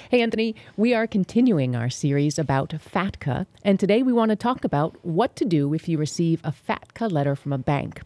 Hey, Anthony, we are continuing our series about FATCA, and today we want to talk about what to do if you receive a FATCA letter from a bank.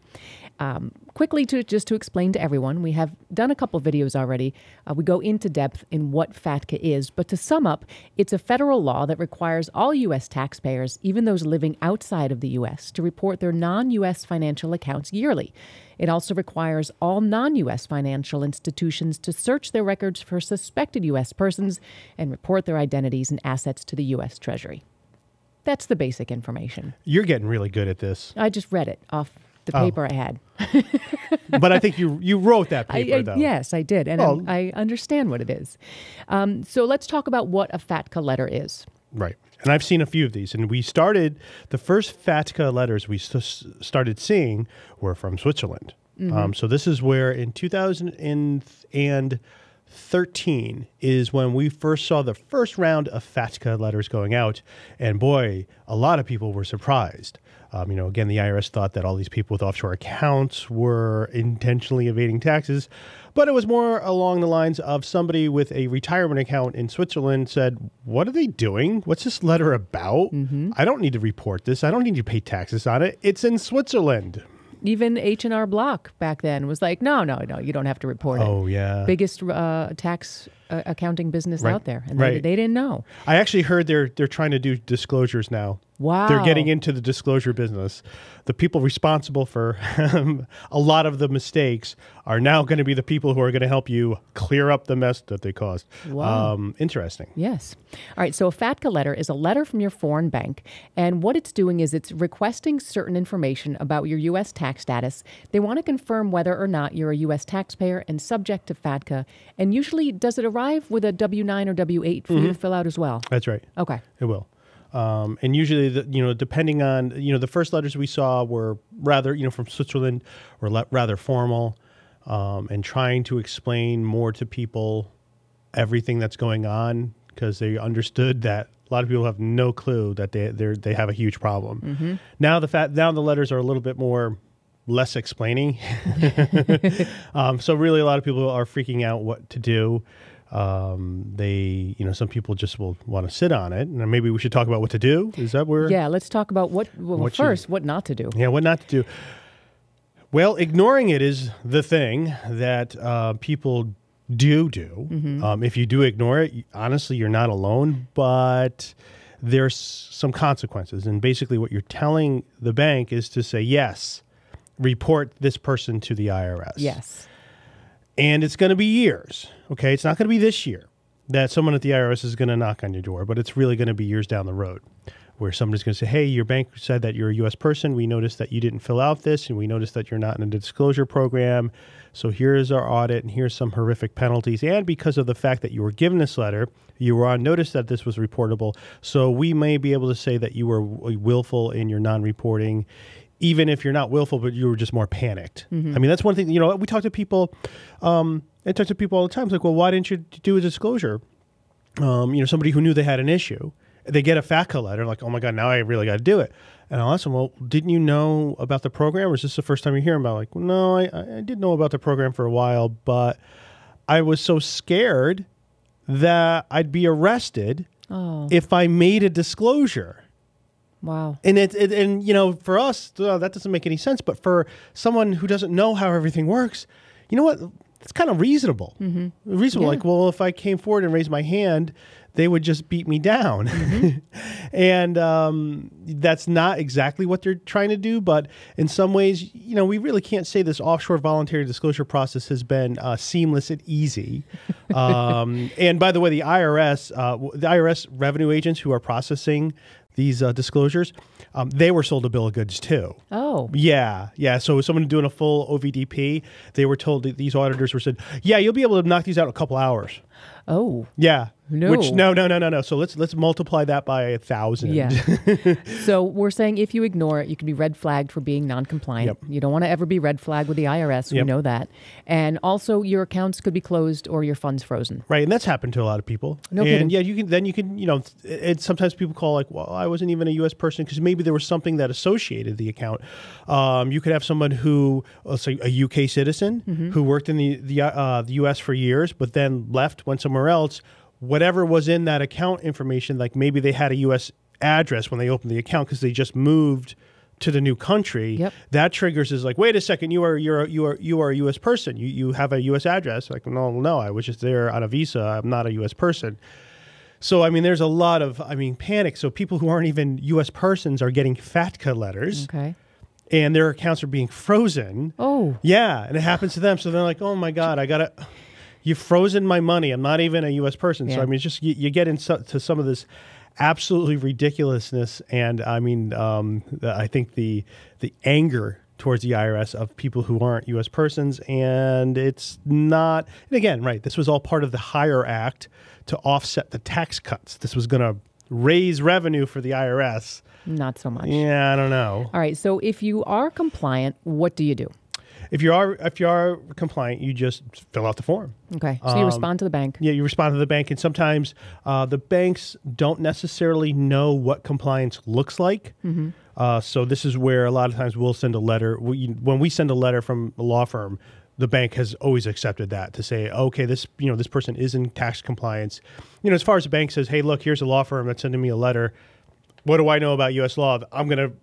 Quickly, just to explain to everyone, we have done a couple videos already. We go into depth in what FATCA is, but to sum up, it's a federal law that requires all U.S. taxpayers, even those living outside of the U.S., to report their non-U.S. financial accounts yearly. It also requires all non-U.S. financial institutions to search their records for suspected U.S. persons and report their identities and assets to the U.S. Treasury. That's the basic information. You're getting really good at this. I just read it off the paper I had. But I think you wrote that paper, though. Yes, I did, and I understand what it is. So let's talk about what a FATCA letter is. Right. And I've seen a few of these. And we started, the first FATCA letters we started seeing were from Switzerland. Mm-hmm. So this is where in 2013 is when we first saw the first round of FATCA letters going out. And boy, a lot of people were surprised. Again, the IRS thought that all these people with offshore accounts were intentionally evading taxes, but it was more along the lines of somebody with a retirement account in Switzerland said, what are they doing? What's this letter about? Mm-hmm. I don't need to report this. I don't need to pay taxes on it. It's in Switzerland. Even H&R Block back then was like, no, you don't have to report it. Oh, yeah. Biggest tax accounting business out there. And they didn't know. I actually heard they're trying to do disclosures now. Wow. They're getting into the disclosure business. The people responsible for a lot of the mistakes are now going to be the people who are going to help you clear up the mess that they caused. Wow. Interesting. Yes. All right. So a FATCA letter is a letter from your foreign bank. And what it's doing is it's requesting certain information about your U.S. tax status. They want to confirm whether or not you're a U.S. taxpayer and subject to FATCA. And usually, does it arrive with a W-9 or W-8 for you to fill out as well? That's right. Okay. It will. And usually, depending on, the first letters we saw were rather, from Switzerland, were rather formal and trying to explain more to people everything that's going on because they understood that a lot of people have no clue that they have a huge problem. Mm-hmm. Now the letters are a little bit more less explaining. So really, a lot of people are freaking out what to do. Some people just will want to sit on it, and maybe we should talk about what to do. Is that where? Yeah, let's talk about what not to do. Yeah, what not to do. Well, ignoring it is the thing that people do. Mm-hmm. If you do ignore it, honestly, you're not alone, but there's some consequences. And basically what you're telling the bank is to say, yes, report this person to the IRS. Yes. And it's going to be years, okay? It's not going to be this year that someone at the IRS is going to knock on your door, but it's really going to be years down the road where somebody's going to say, hey, your bank said that you're a U.S. person. We noticed that you didn't fill out this, and we noticed that you're not in a disclosure program. So here's our audit, and here's some horrific penalties. And because of the fact that you were given this letter, you were on notice that this was reportable. So we may be able to say that you were willful in your non-reporting, even if you're not willful, but you were just more panicked. Mm-hmm. I mean, that's one thing, we talk to people, I talk to people all the time. It's like, well, why didn't you do a disclosure? Somebody who knew they had an issue, they get a FATCA letter, like, oh my God, now I really got to do it. And I'll ask them, well, didn't you know about the program? Or is this the first time you're hearing about it? Like, well, no, I did know about the program for a while, but I was so scared that I'd be arrested if I made a disclosure. Wow. And for us, that doesn't make any sense. But for someone who doesn't know how everything works, you know what? It's kind of reasonable. Mm-hmm. Reasonable. Yeah. Like, well, if I came forward and raised my hand, they would just beat me down. Mm-hmm. And that's not exactly what they're trying to do. But in some ways, we really can't say this offshore voluntary disclosure process has been seamless and easy. And by the way, the IRS revenue agents who are processing these disclosures, they were sold a bill of goods too. Oh. Yeah. So someone doing a full OVDP, they were told that these auditors were said, yeah, you'll be able to knock these out in a couple hours. Oh. Yeah. No. Which no. So let's multiply that by 1,000. Yeah. So we're saying if you ignore it, you can be red flagged for being non-compliant. Yep. You don't want to ever be red flagged with the IRS. We know that. And also your accounts could be closed or your funds frozen. Right, and that's happened to a lot of people. No kidding. And yeah, you can sometimes people call like, well, I wasn't even a U.S. person because maybe there was something that associated the account. You could have someone who, let's say a UK citizen who worked in the U.S. for years, but then left, went somewhere else. whatever was in that account information, like maybe they had a U.S. address when they opened the account because they just moved to the new country. Yep. That triggers is like, wait a second, you are a U.S. person. You have a U.S. address. Like, no, I was just there on a visa. I'm not a U.S. person. So, I mean, there's a lot of, panic. So people who aren't even U.S. persons are getting FATCA letters. Okay. And their accounts are being frozen. Oh. Yeah, and it happens to them. So they're like, oh, my God, you've frozen my money. I'm not even a U.S. person. Yeah. So, it's just you get into some of this absolutely ridiculousness. And, I think the anger towards the IRS of people who aren't U.S. persons. And it's not, and again, right, this was all part of the HIRE Act to offset the tax cuts. This was going to raise revenue for the IRS. Not so much. Yeah, I don't know. All right. So if you are compliant, what do you do? If you are compliant, you just fill out the form. Okay. So you respond to the bank. Yeah, you respond to the bank, and sometimes the banks don't necessarily know what compliance looks like. Mm-hmm. So this is where a lot of times we'll send a letter. When we send a letter from a law firm, the bank has always accepted that to say, okay, this person is in tax compliance. As far as the bank says, hey, look, here's a law firm that's sending me a letter. What do I know about U.S. law? I'm going to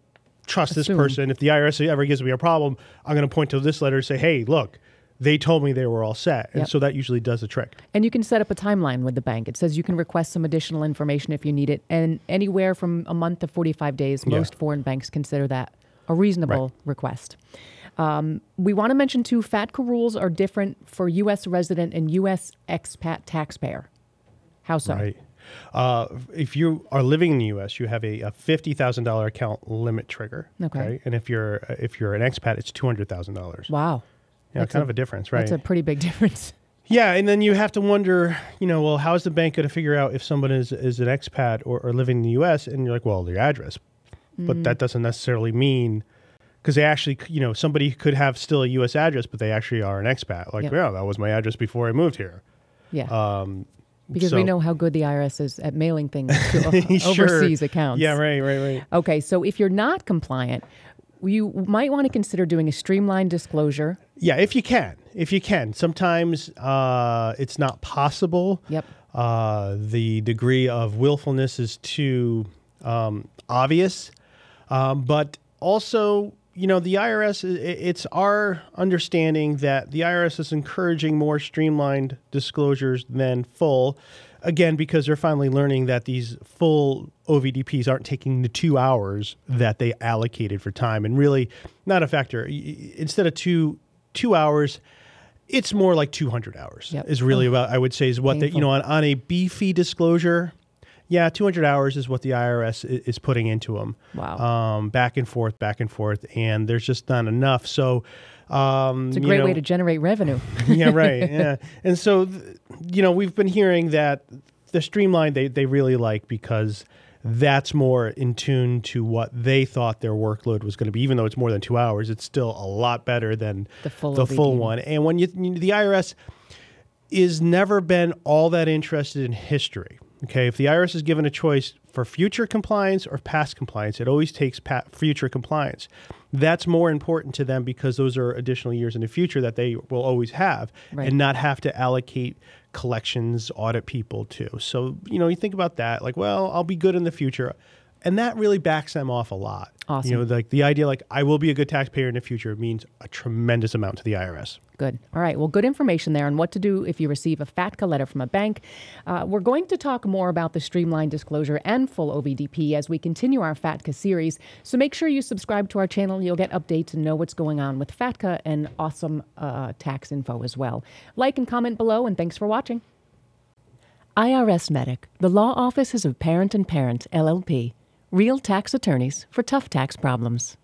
trust this person. If the IRS ever gives me a problem, I'm going to point to this letter and say, hey, look, they told me they were all set. And so that usually does the trick. And you can set up a timeline with the bank. It says you can request some additional information if you need it. And anywhere from a month to 45 days, most foreign banks consider that a reasonable request. We want to mention, too, FATCA rules are different for U.S. resident and U.S. expat taxpayer. How so? Right. If you are living in the U.S., you have a $50,000 account limit trigger. Okay. And if you're an expat, it's $200,000. Wow. Yeah, kind of a difference, right? That's a pretty big difference. Yeah, and then you have to wonder, well, how is the bank going to figure out if someone is an expat or living in the U.S.? And you're like, well, their address. But that doesn't necessarily mean, because they actually, somebody could have still a U.S. address, but they actually are an expat. Like, yeah, that was my address before I moved here. Yeah. Because we know how good the IRS is at mailing things to overseas accounts. Yeah, right. Okay, so if you're not compliant, you might want to consider doing a streamlined disclosure. Yeah, if you can. Sometimes it's not possible. Yep. The degree of willfulness is too obvious. But also, the IRS, it's our understanding that the IRS is encouraging more streamlined disclosures than full. Again, because they're finally learning that these full OVDPs aren't taking the 2 hours that they allocated for time, and really not a factor. Instead of two hours, it's more like 200 hours is really about, I would say, is what they, on a beefy disclosure. Yeah, 200 hours is what the IRS is putting into them. Wow. Back and forth, and there's just not enough. So it's a great way to generate revenue. Yeah, right. Yeah. And so, we've been hearing that the streamline they really like, because that's more in tune to what they thought their workload was going to be. Even though it's more than 2 hours, it's still a lot better than the full one. And when the IRS is never been all that interested in history. Okay, if the IRS is given a choice for future compliance or past compliance, it always takes future compliance. That's more important to them because those are additional years in the future that they will always have and not have to allocate collections, audit people to. So, you think about that, like, well, I'll be good in the future. And that really backs them off a lot. Awesome. Like the idea, like, I will be a good taxpayer in the future means a tremendous amount to the IRS. Good. All right. Well, good information there on what to do if you receive a FATCA letter from a bank. We're going to talk more about the streamlined disclosure and full OVDP as we continue our FATCA series. So make sure you subscribe to our channel. You'll get updates and know what's going on with FATCA and awesome tax info as well. Like and comment below, and thanks for watching. IRS Medic, the law offices of Parent LLP. Real tax attorneys for tough tax problems.